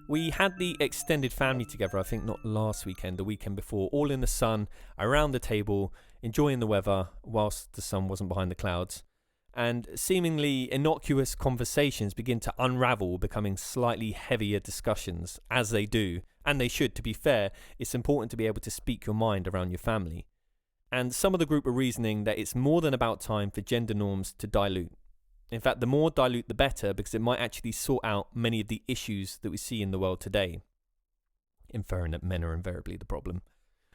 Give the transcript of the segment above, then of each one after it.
We had the extended family together, I think not last weekend, the weekend before, all in the sun, around the table, enjoying the weather whilst the sun wasn't behind the clouds. And seemingly innocuous conversations begin to unravel, becoming slightly heavier discussions, as they do, and they should. To be fair, it's important to be able to speak your mind around your family. And some of the group are reasoning that it's more than about time for gender norms to dilute. In fact, the more dilute the better, because it might actually sort out many of the issues that we see in the world today. Inferring that men are invariably the problem.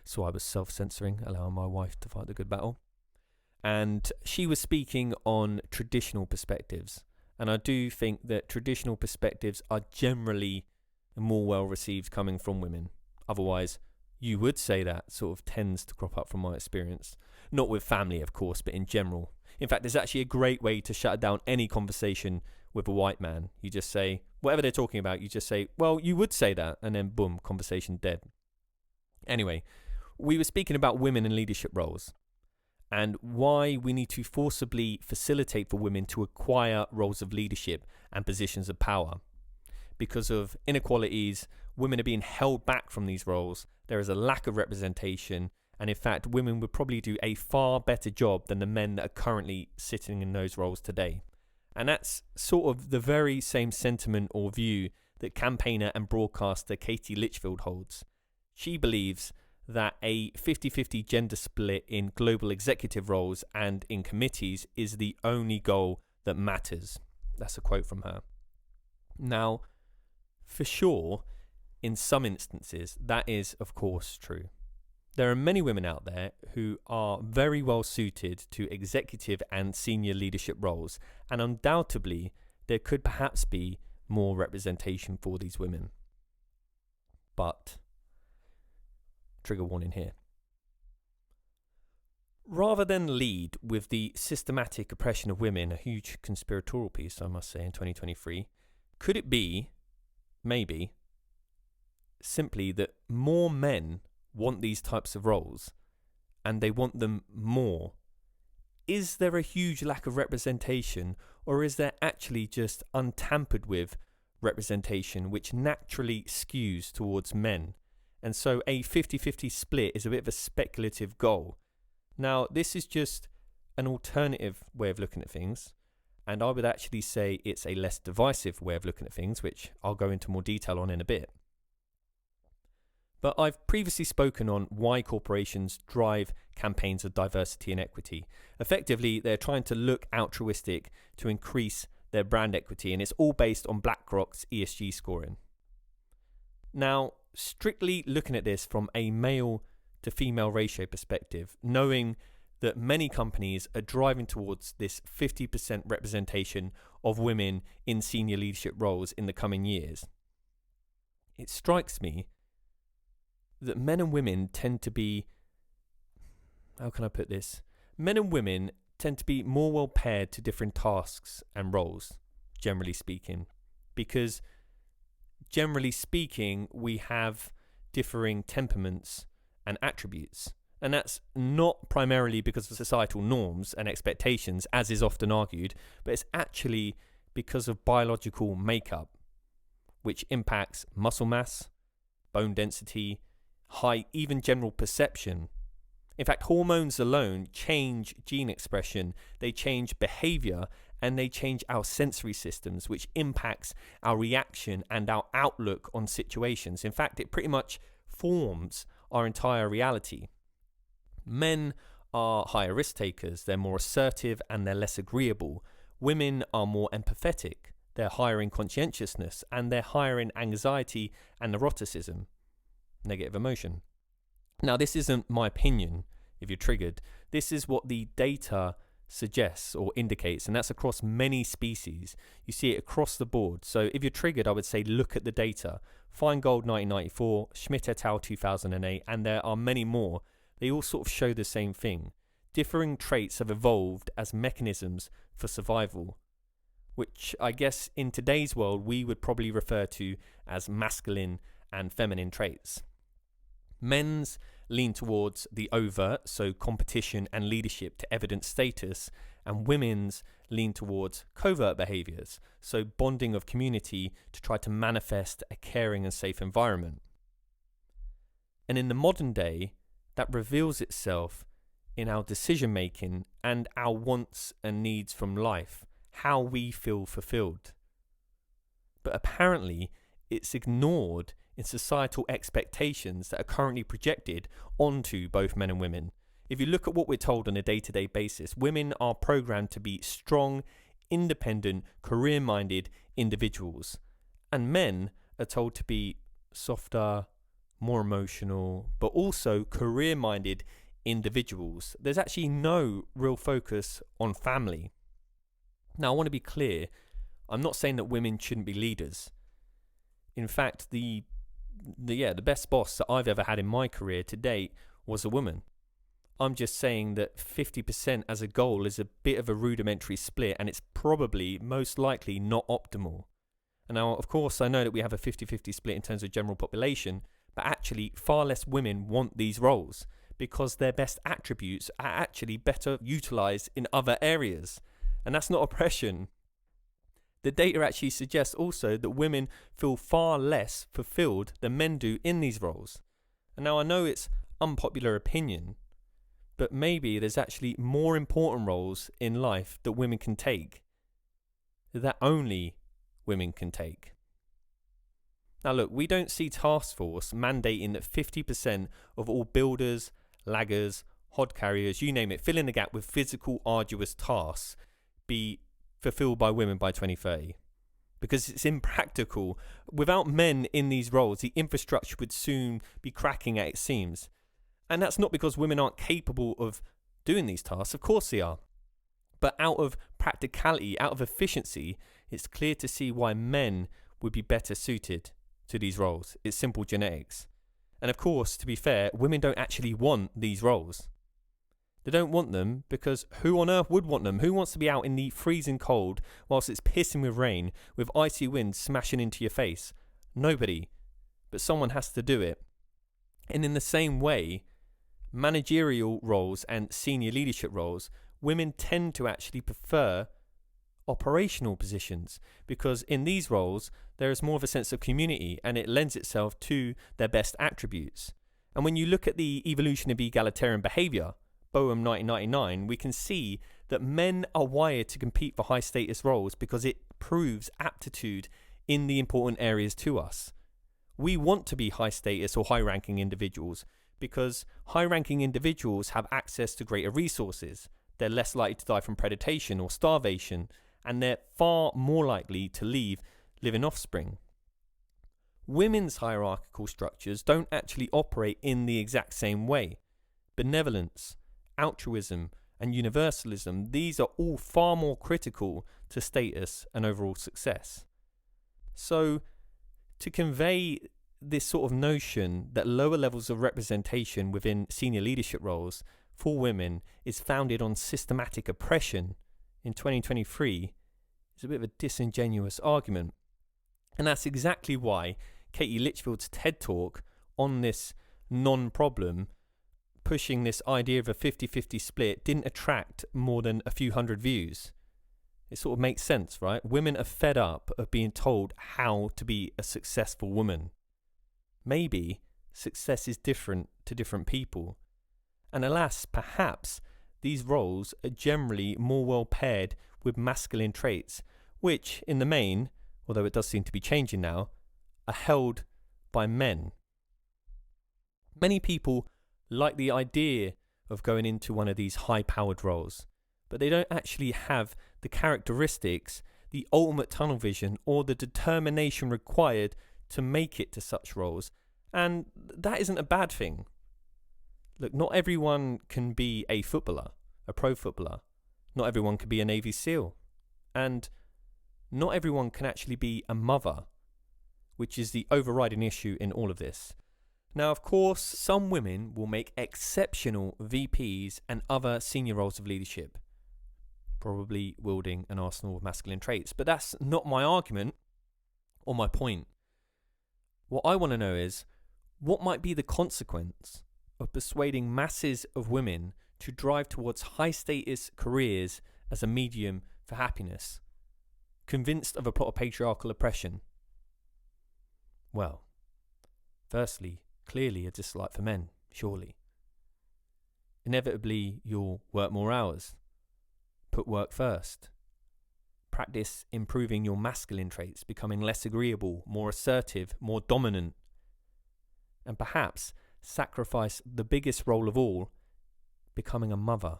So I was self-censoring, allowing my wife to fight the good battle. And she was speaking on traditional perspectives. And I do think that traditional perspectives are generally more well received coming from women. Otherwise, you would say that sort of tends to crop up from my experience. Not with family, of course, but in general. In fact, there's actually a great way to shut down any conversation with a white man. You just say, whatever they're talking about, you just say, well, you would say that, and then boom, conversation dead. Anyway, we were speaking about women in leadership roles and why we need to forcibly facilitate for women to acquire roles of leadership and positions of power. Because of inequalities, women are being held back from these roles. There is a lack of representation. And in fact, women would probably do a far better job than the men that are currently sitting in those roles today. And that's sort of the very same sentiment or view that campaigner and broadcaster Katie Litchfield holds. She believes that a 50-50 gender split in global executive roles and in committees is the only goal that matters. That's a quote from her. Now, for sure, in some instances, that is, of course, true. There are many women out there who are very well suited to executive and senior leadership roles, and undoubtedly there could perhaps be more representation for these women. But, trigger warning here. Rather than lead with the systematic oppression of women, a huge conspiratorial piece, I must say, in 2023, could it be, maybe, simply that more men want these types of roles and they want them more? Is there a huge lack of representation, or is there actually just untampered with representation which naturally skews towards men? And so a 50-50 split is a bit of a speculative goal. Now, this is just an alternative way of looking at things, and I would actually say it's a less divisive way of looking at things, which I'll go into more detail on in a bit. But I've previously spoken on why corporations drive campaigns of diversity and equity. Effectively, they're trying to look altruistic to increase their brand equity, and it's all based on BlackRock's ESG scoring. Now, strictly looking at this from a male to female ratio perspective, knowing that many companies are driving towards this 50% representation of women in senior leadership roles in the coming years, it strikes me that men and women tend to be, how can I put this? Men and women tend to be more well paired to different tasks and roles, generally speaking, because generally speaking, we have differing temperaments and attributes. And that's not primarily because of societal norms and expectations, as is often argued, but it's actually because of biological makeup, which impacts muscle mass, bone density, height, even general perception. In fact, hormones alone change gene expression, they change behavior, and they change our sensory systems, which impacts our reaction and our outlook on situations. In fact, it pretty much forms our entire reality. Men are higher risk takers, they're more assertive and they're less agreeable. Women are more empathetic, they're higher in conscientiousness, and they're higher in anxiety and neuroticism, negative emotion. Now, this isn't my opinion if you're triggered. This is what the data suggests or indicates, and that's across many species. You see it across the board. So if you're triggered, I would say look at the data. Feingold 1994, Schmidt et al. 2008, and there are many more. They all sort of show the same thing. Differing traits have evolved as mechanisms for survival, which I guess in today's world we would probably refer to as masculine and feminine traits. Men's lean towards the overt, so competition and leadership to evidence status, and women's lean towards covert behaviours, so bonding of community to try to manifest a caring and safe environment. And in the modern day, that reveals itself in our decision making and our wants and needs from life, how we feel fulfilled. But apparently, it's ignored in societal expectations that are currently projected onto both men and women. If you look at what we're told on a day-to-day basis, women are programmed to be strong, independent, career-minded individuals. And men are told to be softer, more emotional, but also career-minded individuals. There's actually no real focus on family. Now, I want to be clear. I'm not saying that women shouldn't be leaders. In fact, the best boss that I've ever had in my career to date was a woman. I'm just saying that 50% as a goal is a bit of a rudimentary split, and it's probably most likely not optimal. And now, of course, I know that we have a 50-50 split in terms of general population, but actually far less women want these roles because their best attributes are actually better utilized in other areas. And that's not oppression. The data actually suggests also that women feel far less fulfilled than men do in these roles. And now I know it's unpopular opinion, but maybe there's actually more important roles in life that women can take, that only women can take. Now look, we don't see Task Force mandating that 50% of all builders, laggers, hod carriers, you name it, fill in the gap with physical, arduous tasks, be fulfilled by women by 2030. Because it's impractical. Without men in these roles, the infrastructure would soon be cracking at its seams. And that's not because women aren't capable of doing these tasks. Of course they are. But out of practicality, out of efficiency, it's clear to see why men would be better suited to these roles. It's simple genetics. And of course, to be fair, women don't actually want these roles. They don't want them because who on earth would want them? Who wants to be out in the freezing cold whilst it's pissing with rain with icy winds smashing into your face? Nobody. But someone has to do it. And in the same way, managerial roles and senior leadership roles, women tend to actually prefer operational positions because in these roles, there is more of a sense of community and it lends itself to their best attributes. And when you look at the evolution of egalitarian behaviour, Boehm 1999, we can see that men are wired to compete for high status roles because it proves aptitude in the important areas to us. We want to be high status or high ranking individuals because high ranking individuals have access to greater resources. They're less likely to die from predation or starvation, and they're far more likely to leave living offspring. Women's hierarchical structures don't actually operate in the exact same way. Benevolence, altruism, and universalism, these are all far more critical to status and overall success. So, to convey this sort of notion that lower levels of representation within senior leadership roles for women is founded on systematic oppression in 2023 is a bit of a disingenuous argument. And that's exactly why Katie Litchfield's TED Talk on this non-problem, pushing this idea of a 50-50 split, didn't attract more than a few hundred views. It sort of makes sense, right? Women are fed up of being told how to be a successful woman. Maybe success is different to different people. And alas, perhaps these roles are generally more well paired with masculine traits, which in the main, although it does seem to be changing now, are held by men. Many people like the idea of going into one of these high-powered roles, but they don't actually have the characteristics, the ultimate tunnel vision, or the determination required to make it to such roles. And that isn't a bad thing. Look, not everyone can be a footballer, a pro footballer. Not everyone can be a Navy SEAL. And not everyone can actually be a mother, which is the overriding issue in all of this. Now, of course, some women will make exceptional VPs and other senior roles of leadership, probably wielding an arsenal of masculine traits. But that's not my argument or my point. What I want to know is, what might be the consequence of persuading masses of women to drive towards high-status careers as a medium for happiness, convinced of a plot of patriarchal oppression? Well, firstly, clearly a dislike for men, surely. Inevitably, you'll work more hours, put work first, practice improving your masculine traits, becoming less agreeable, more assertive, more dominant, and perhaps sacrifice the biggest role of all, becoming a mother.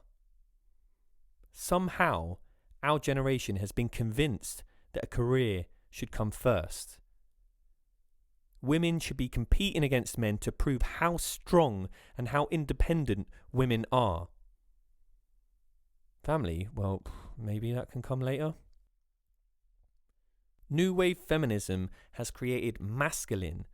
Somehow, our generation has been convinced that a career should come first. Women should be competing against men to prove how strong and how independent women are. Family, well, maybe that can come later. New wave feminism has created masculine,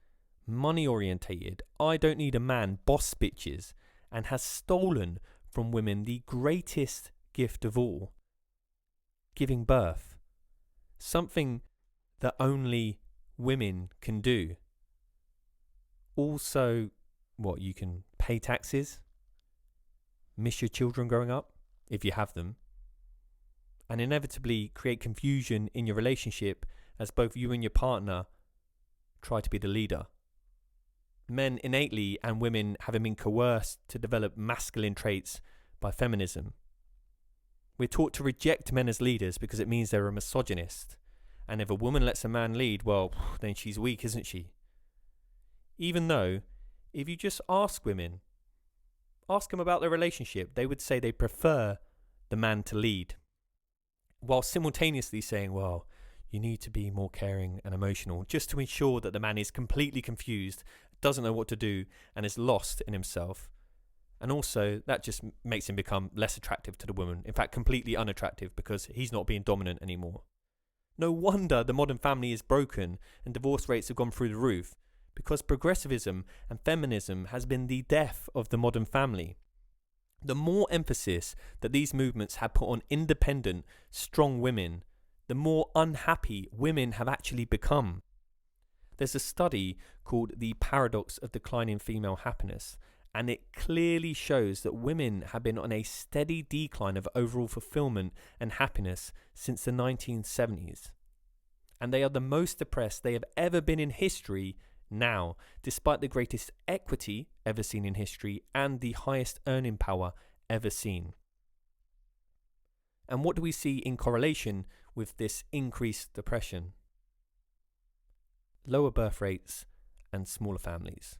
money-orientated, I don't need a man boss bitches, and has stolen from women the greatest gift of all, giving birth. Something that only women can do. Also, you can pay taxes, miss your children growing up, if you have them, and inevitably create confusion in your relationship as both you and your partner try to be the leader. Men innately and women having been coerced to develop masculine traits by feminism. We're taught to reject men as leaders because it means they're a misogynist. And if a woman lets a man lead, well, then she's weak, isn't she? Even though, if you just ask women, ask them about their relationship, they would say they prefer the man to lead. While simultaneously saying, well, you need to be more caring and emotional, just to ensure that the man is completely confused, doesn't know what to do, and is lost in himself. And also, that just makes him become less attractive to the woman. In fact, completely unattractive because he's not being dominant anymore. No wonder the modern family is broken and divorce rates have gone through the roof, because progressivism and feminism has been the death of the modern family. The more emphasis that these movements have put on independent, strong women, the more unhappy women have actually become. There's a study called The Paradox of Declining Female Happiness, and it clearly shows that women have been on a steady decline of overall fulfillment and happiness since the 1970s. And they are the most depressed they have ever been in history now, despite the greatest equity ever seen in history and the highest earning power ever seen. And what do we see in correlation with this increased depression? Lower birth rates and smaller families.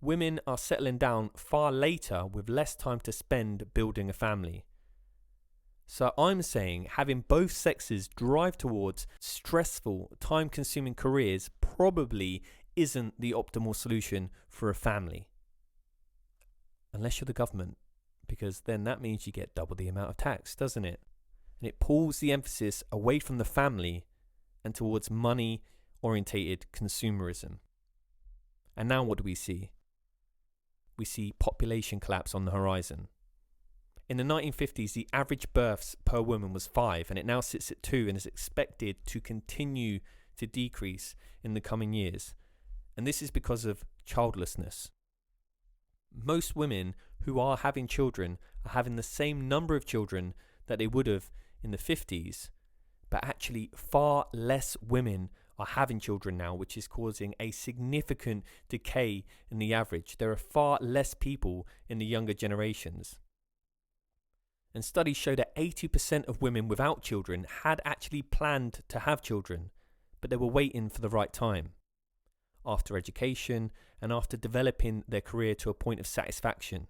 Women are settling down far later with less time to spend building a family. So I'm saying having both sexes drive towards stressful, time-consuming careers probably isn't the optimal solution for a family. Unless you're the government, because then that means you get double the amount of tax, doesn't it? And it pulls the emphasis away from the family and towards money-orientated consumerism. And now what do we see? We see population collapse on the horizon. In the 1950s, the average births per woman was 5, and it now sits at 2 and is expected to continue to decrease in the coming years. And this is because of childlessness. Most women who are having children are having the same number of children that they would have in the 50s, but actually far less women are having children now, which is causing a significant decay in the average. There are far less people in the younger generations. And studies show that 80% of women without children had actually planned to have children, but they were waiting for the right time. After education and after developing their career to a point of satisfaction.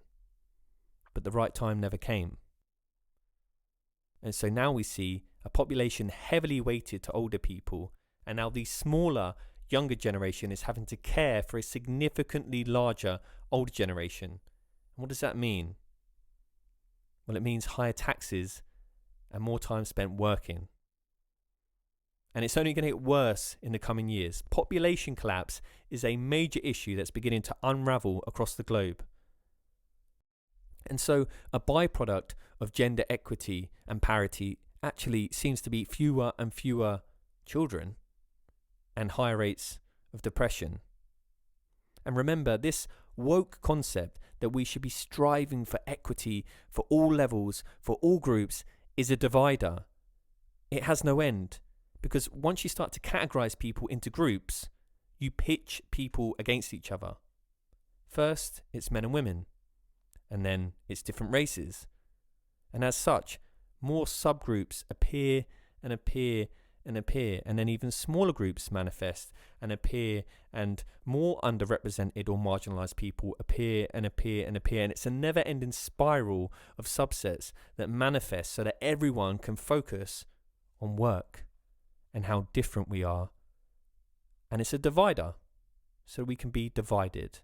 But the right time never came. And so now we see a population heavily weighted to older people, and now the smaller, younger generation is having to care for a significantly larger older generation. And what does that mean? Well, it means higher taxes and more time spent working. And it's only going to get worse in the coming years. Population collapse is a major issue that's beginning to unravel across the globe. And so a byproduct of gender equity and parity actually seems to be fewer and fewer children and higher rates of depression. And remember, this woke concept that we should be striving for equity for all levels, for all groups, is a divider. it has no end. Because once you start to categorize people into groups, you pitch people against each other. First, it's men and women, and then it's different races. And as such, more subgroups appear and appear and appear, and then even smaller groups manifest and appear, and more underrepresented or marginalized people appear and appear and appear, and it's a never-ending spiral of subsets that manifest so that everyone can focus on work and how different we are. And it's a divider, so we can be divided.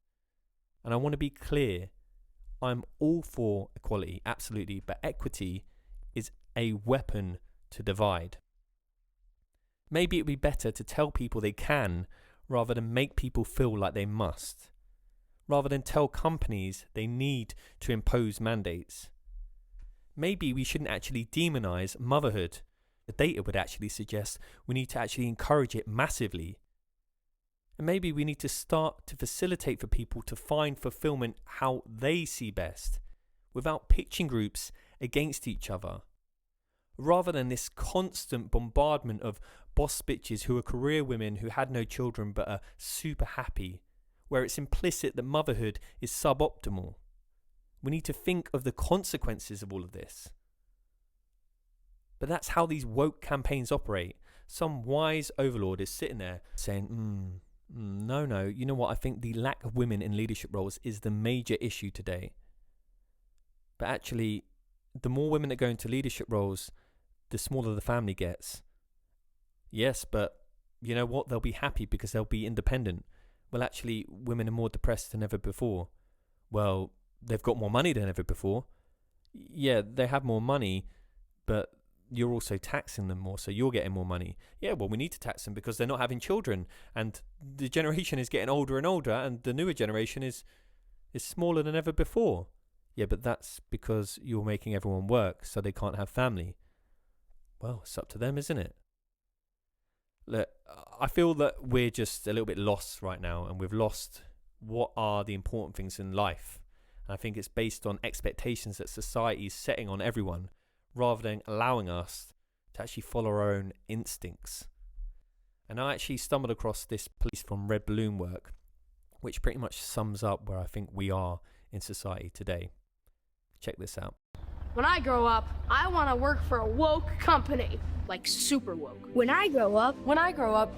And I want to be clear, I'm all for equality, absolutely, but equity is a weapon to divide. Maybe it'd be better to tell people they can rather than make people feel like they must. Rather than tell companies they need to impose mandates. Maybe we shouldn't actually demonize motherhood. The data would actually suggest we need to actually encourage it massively. And maybe we need to start to facilitate for people to find fulfillment how they see best, without pitching groups against each other. Rather than this constant bombardment of boss bitches who are career women who had no children but are super happy, where it's implicit that motherhood is suboptimal. We need to think of the consequences of all of this. But that's how these woke campaigns operate. Some wise overlord is sitting there saying, no, you know what, I think the lack of women in leadership roles is the major issue today. But actually, the more women that go into leadership roles, the smaller the family gets. Yes, but you know what? They'll be happy because they'll be independent. Well, actually, women are more depressed than ever before. Well, they've got more money than ever before. Yeah, they have more money, but you're also taxing them more, so you're getting more money. Yeah, well, we need to tax them because they're not having children, and the generation is getting older and older, and the newer generation is smaller than ever before. Yeah, but that's because you're making everyone work, so they can't have family. Well, it's up to them, isn't it? Look, I feel that we're just a little bit lost right now, and we've lost what are the important things in life. And I think it's based on expectations that society is setting on everyone, rather than allowing us to actually follow our own instincts. And I actually stumbled across this piece from Red Balloon work, which pretty much sums up where I think we are in society today. Check this out. When I grow up, I want to work for a woke company, like super woke. When I grow up,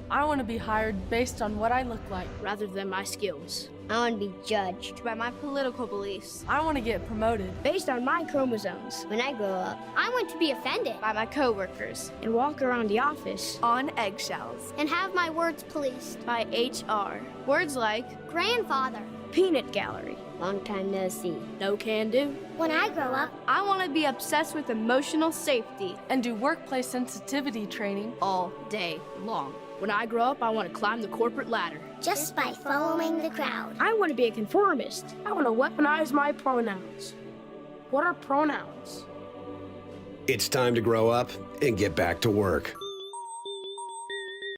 I want to be hired based on what I look like, rather than my skills. I want to be judged By my political beliefs. I want to get promoted Based on my chromosomes. when I grow up. I want to be offended By my coworkers. And walk around the office on eggshells. and have my words policed. by HR. Words like Grandfather. peanut gallery. Long time no see. No can do. When I grow up, I want to be obsessed with emotional safety and do workplace sensitivity training. all day long. When I grow up, I want to climb the corporate ladder. just by following the crowd. I want to be a conformist. I want to weaponize my pronouns. What are pronouns? It's time to grow up and get back to work.